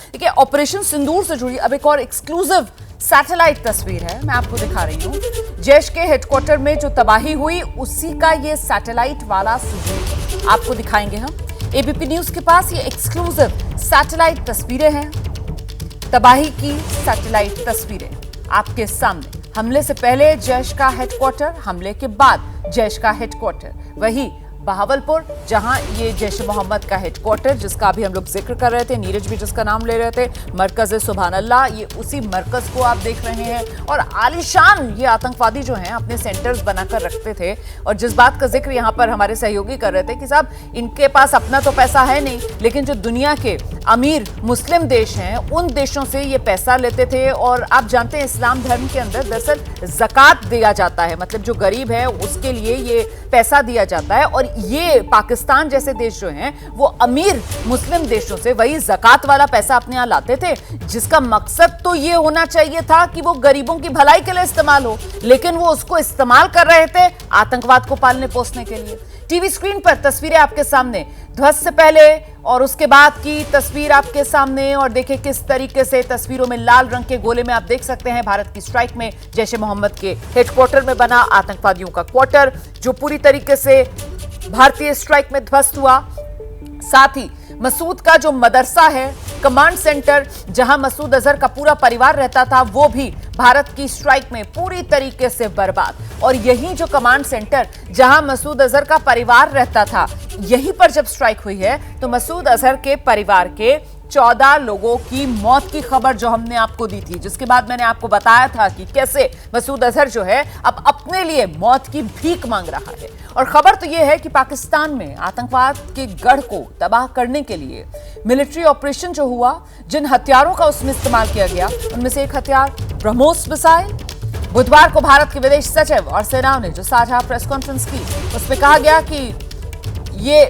देखिए, ऑपरेशन सिंदूर से जुड़ी अब एक और एक्सक्लूसिव सैटेलाइट तस्वीर है, मैं आपको दिखा रही हूं। जैश के हेडक्वार्टर में जो तबाही हुई उसी का ये सैटेलाइट वाला सिंदूर आपको दिखाएंगे हम। एबीपी न्यूज के पास ये एक्सक्लूसिव सैटेलाइट तस्वीरें हैं, तबाही की सैटेलाइट तस्वीरें आपके सामने। हमले से पहले जैश का हेडक्वार्टर, हमले के बाद जैश का हेडक्वार्टर, वही बहावलपुर जहां ये जैश मोहम्मद का हेडक्वार्टर, जिसका अभी हम लोग जिक्र कर रहे थे, नीरज भी जिसका नाम ले रहे थे, मरकज सुभान अल्लाह, ये उसी मरकज को आप देख रहे हैं। और आलीशान ये आतंकवादी जो हैं अपने सेंटर्स बनाकर रखते थे। और जिस बात का जिक्र यहां पर हमारे सहयोगी कर रहे थे कि साहब इनके पास अपना तो पैसा है नहीं, लेकिन जो दुनिया के अमीर मुस्लिम देश हैं उन देशों से ये पैसा लेते थे। और आप जानते हैं इस्लाम धर्म के अंदर दरअसल ज़कात दिया जाता है, मतलब जो गरीब है उसके लिए ये पैसा दिया जाता है। और ये पाकिस्तान जैसे देश जो हैं वो अमीर मुस्लिम देशों से वही ज़कात वाला पैसा अपने यहाँ लाते थे, जिसका मकसद तो ये होना चाहिए था कि वो गरीबों की भलाई के लिए इस्तेमाल हो, लेकिन वो उसको इस्तेमाल कर रहे थे आतंकवाद को पालने पोसने के लिए। टीवी स्क्रीन पर तस्वीरें आपके सामने, ध्वस्त से पहले और उसके बाद की तस्वीर आपके सामने। और देखिए किस तरीके से तस्वीरों में लाल रंग के गोले में आप देख सकते हैं भारत की स्ट्राइक में जैश ए मोहम्मद के हेडक्वार्टर में बना आतंकवादियों का क्वार्टर, जो पूरी तरीके से भारतीय स्ट्राइक में ध्वस्त हुआ। साथ ही मसूद का जो मदरसा है, कमांड सेंटर जहां मसूद अजहर का पूरा परिवार रहता था, वो भी भारत की स्ट्राइक में पूरी तरीके से बर्बाद। और यही जो कमांड सेंटर जहां मसूद अजहर का परिवार रहता था, यहीं पर जब स्ट्राइक हुई है तो मसूद अजहर के परिवार के 14 लोगों की मौत की खबर जो हमने आपको दी थी, जिसके बाद मैंने आपको बताया था कि कैसे मसूद अजहर जो है अब अपने लिए मौत की भीख मांग रहा है। और खबर तो यह है कि पाकिस्तान में आतंकवाद के गढ़ को तबाह करने के लिए मिलिट्री ऑपरेशन जो हुआ, जिन हथियारों का उसमें इस्तेमाल किया गया, उनमें से एक हथियार ब्रह्मोस मिसाइल। बुधवार को भारत के विदेश सचिव और सेनाओं ने जो साझा प्रेस कॉन्फ्रेंस की, उसमें कहा गया कि ये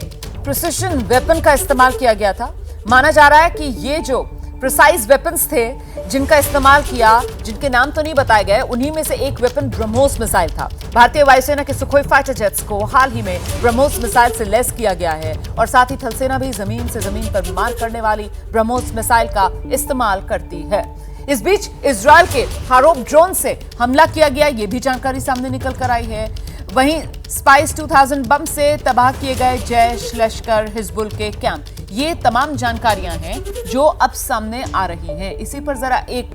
प्रिसिशन वेपन का इस्तेमाल किया गया था। माना जा रहा है कि ये जो प्रिसाइज वेपन्स थे जिनका इस्तेमाल किया, जिनके नाम तो नहीं बताए गए, उन्हीं में से एक वेपन ब्रह्मोस मिसाइल था। भारतीय वायुसेना के सुखोई फाइटर जेट्स को हाल ही में ब्रह्मोस मिसाइल से लैस किया गया है। और साथ ही थल सेना भी जमीन से जमीन पर मार करने वाली ब्रह्मोस मिसाइल का इस्तेमाल करती है। इस बीच इजरायल के हारोप ड्रोन से हमला किया गया, ये भी जानकारी सामने निकल कर आई है। वहीं स्पाइस 2000 बम से तबाह किए गए जैश, लश्कर, हिजबुल के कैंप, ये तमाम जानकारियां हैं जो अब सामने आ रही हैं। इसी पर जरा एक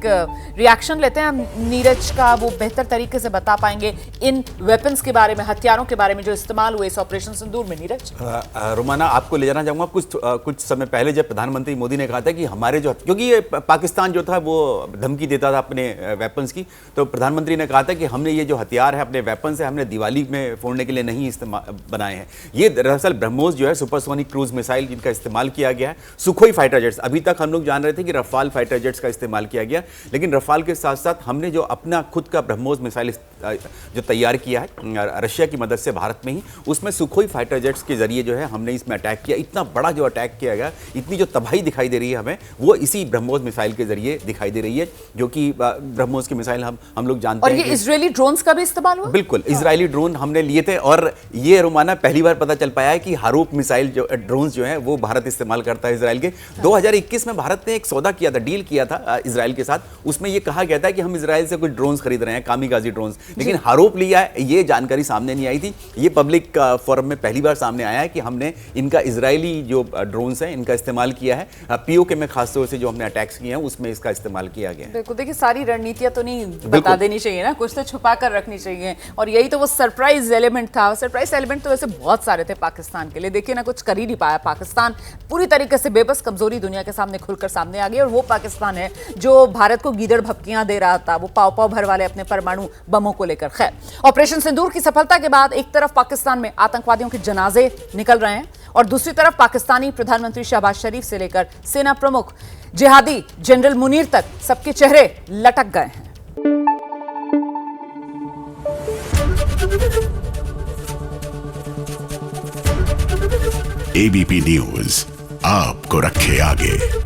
रिएक्शन लेते हैं हम नीरज का, वो बेहतर तरीके से बता पाएंगे इन वेपन्स के बारे में, हथियारों के बारे में जो इस्तेमाल हुए इस ऑपरेशन सिंदूर में। नीरज। रोमाना, आपको ले जाना चाहूंगा कुछ समय पहले जब प्रधानमंत्री मोदी ने कहा था कि हमारे जो, क्योंकि ये पाकिस्तान जो था वो धमकी देता था अपने वेपन्स की, तो प्रधानमंत्री ने कहा था कि हमने ये जो हथियार है अपने वेपन से हमने दिवाली में फोड़ने के लिए नहीं बनाए हैं। ये दरअसल ब्रह्मोस जो है सुपरसोनिक क्रूज मिसाइल जिनका इस्तेमाल किया गया है। सुखोई फाइटर जेट्स, अभी तक हम लोग जान रहे थे कि रफाल फाइटर जेट्स का इस्तेमाल किया गया, लेकिन रफाल के साथ साथ हमने जो अपना खुद का ब्रह्मोस मिसाइल जो तैयार किया है रशिया की मदद से भारत में ही, उसमें सुखोई फाइटर जेट्स के जरिए जो है हमने इसमें अटैक किया। इतना बड़ा जो अटैक किया गया, इतनी जो तबाही दिखाई दे रही है हमें, वो इसी ब्रह्मोस मिसाइल के जरिए दिखाई दे रही है, जो कि ब्रह्मोस की मिसाइल हम लोग जानते हैं। और ये इजरायली ड्रोन्स का भी इस्तेमाल हुआ? बिल्कुल, इजरायली ड्रोन हमने लिए थे। और ये रोमाना पहली बार पता चल पाया है कि हारूप मिसाइल जो ड्रोन जो है वो भारत इस्तेमाल करता है इजराइल के। 2021 में भारत ने एक सौदा किया था, डील किया था इजराइल के साथ। उसमें ये कहा गया था कि हम इजराइल से कुछ ड्रोन्स खरीद रहे हैं, कामिकाजी ड्रोन्स, लेकिन हारूप लिया है, ये जानकारी सामने नहीं आई थी। ये पब्लिक फोरम में पहली बार सामने आया है कि हमने इनका इजरायली जो ड्रोन्स हैं इनका इस्तेमाल किया है। पीओके में खासतौर से जो हमने अटैक्स किए हैं उसमें इसका इस्तेमाल किया गया है। बिल्कुल, देखिए सारी रणनीतियां तो नहीं बता देनी चाहिए ना, कुछ तो छुपा कर रखनी चाहिए। और यही तो वो सरप्राइज एलिमेंट था। सरप्राइज एलिमेंट तो वैसे बहुत सारे थे पाकिस्तान के लिए, देखिए ना कुछ कर ही नहीं पाया पाकिस्तान, पूरी तरीके से बेबस, कमजोरी दुनिया के सामने खुलकर सामने आ गई। और वो पाकिस्तान है जो भारत को गीदड़ भपकियां दे रहा था, वो पाव पाव भर वाले अपने परमाणु बमों को लेकर। खैर, ऑपरेशन सिंदूर की सफलता के बाद एक तरफ पाकिस्तान में आतंकवादियों के जनाजे निकल रहे हैं और दूसरी तरफ पाकिस्तानी प्रधानमंत्री शहबाज शरीफ से लेकर सेना प्रमुख जिहादी जनरल मुनीर तक सबके चेहरे लटक गए हैं। एबीपी न्यूज आपको रखे आगे।